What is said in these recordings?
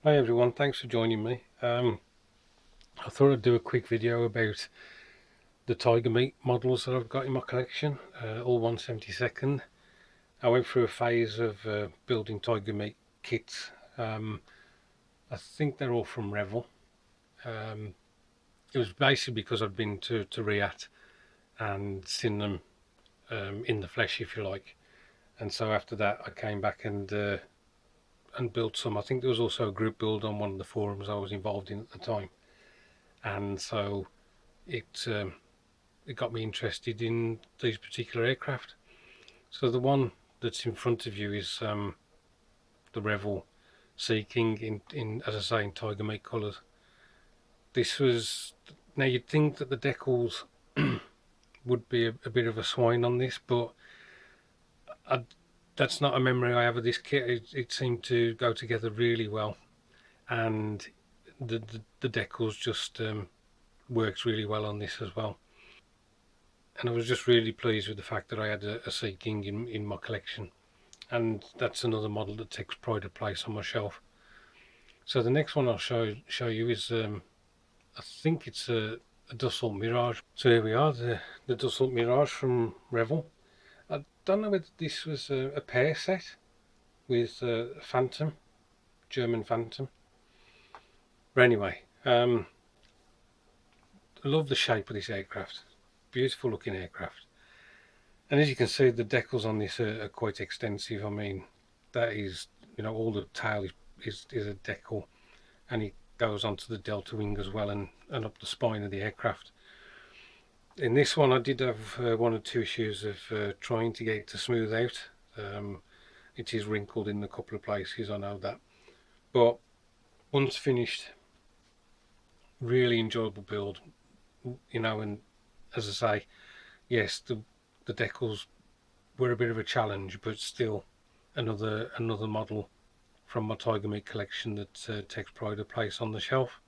Hi everyone, thanks for joining me. I thought I'd do a quick video about the Tiger Meat models that I've got in my collection, all 1/72nd. I went through a phase of building Tiger Meat kits. I think they're all from Revell. Um, it was basically because I'd been to Riyadh and seen them in the flesh, if you like. And so after that, I came back and built some. I think there was also a group build on one of the forums I was involved in at the time, and so it it got me interested in these particular aircraft. So the one that's in front of you is the Revell Sea King in as I say in tiger meat colours. This was now you'd think that the decals would be a bit of a swine on this, but I, that's not a memory I have of this kit. It seemed to go together really well, and the decals just works really well on this as well. And I was just really pleased with the fact that I had a Sea King in my collection, and that's another model that takes pride of place on my shelf. So the next one I'll show you is I think it's a Dassault Mirage. So here we are, the Dassault Mirage from Revell. I don't know whether this was a pair set with Phantom, German Phantom. But anyway, I love the shape of this aircraft. Beautiful looking aircraft. And as you can see, the decals on this are quite extensive. I mean, that is, all the tail is a decal, and it goes onto the delta wing as well, and up the spine of the aircraft. In this one I did have one or two issues of trying to get it to smooth out. It is wrinkled in a couple of places, I know that, but once finished, really enjoyable build, and as I say, yes, the decals were a bit of a challenge, but still another model from my Tiger Meat collection that takes pride of place on the shelf.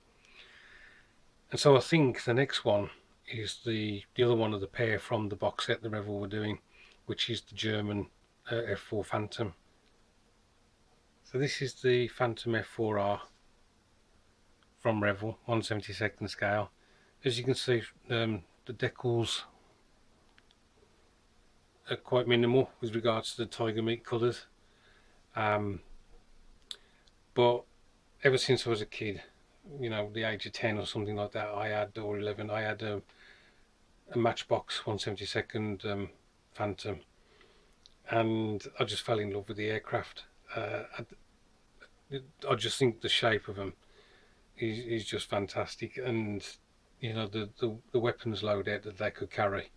And so I think the next one is the other one of the pair from the box set the Revell were doing, which is the German F4 Phantom. So this is the Phantom F4R from Revell, 1/72nd scale. As you can see, the decals are quite minimal with regards to the Tiger Meat colours. But ever since I was a kid, the age of 10 or something like that, or 11, I had a Matchbox 1/72nd Phantom, and I just fell in love with the aircraft. I just think the shape of them is just fantastic, and the weapons loadout that they could carry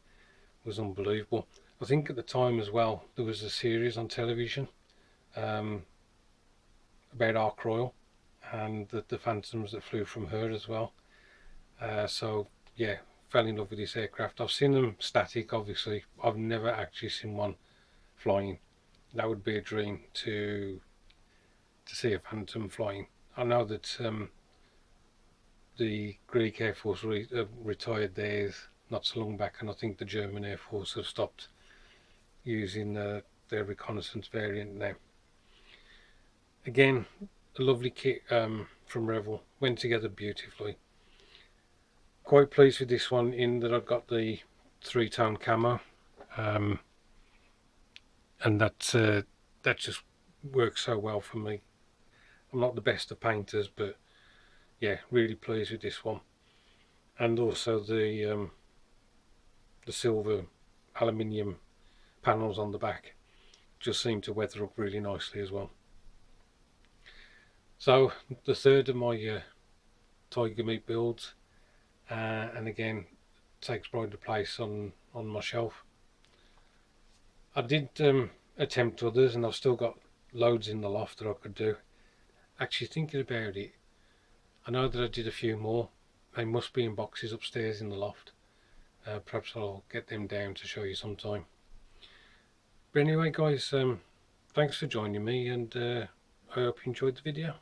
was unbelievable. I think at the time as well there was a series on television um, about Ark Royal and the Phantoms that flew from her as well. So yeah, fell in love with this aircraft. I've seen them static, obviously. I've never actually seen one flying. That would be a dream to see a Phantom flying. I know that the Greek Air Force retired theirs not so long back, and I think the German Air Force have stopped using their reconnaissance variant now. Again, a lovely kit from Revell, went together beautifully. Quite pleased with this one in that I've got the three-tone camo, um, and that just works so well for me. I'm not the best of painters, but yeah, really pleased with this one. And also the silver aluminium panels on the back just seem to weather up really nicely as well. So the third of my Tiger Meat builds, and again takes pride of place on my shelf. I did attempt others, and I've still got loads in the loft that I could do. Actually, thinking about it, I know that I did a few more. They must be in boxes upstairs in the loft. Perhaps I'll get them down to show you sometime. But anyway, guys, thanks for joining me, and I hope you enjoyed the video.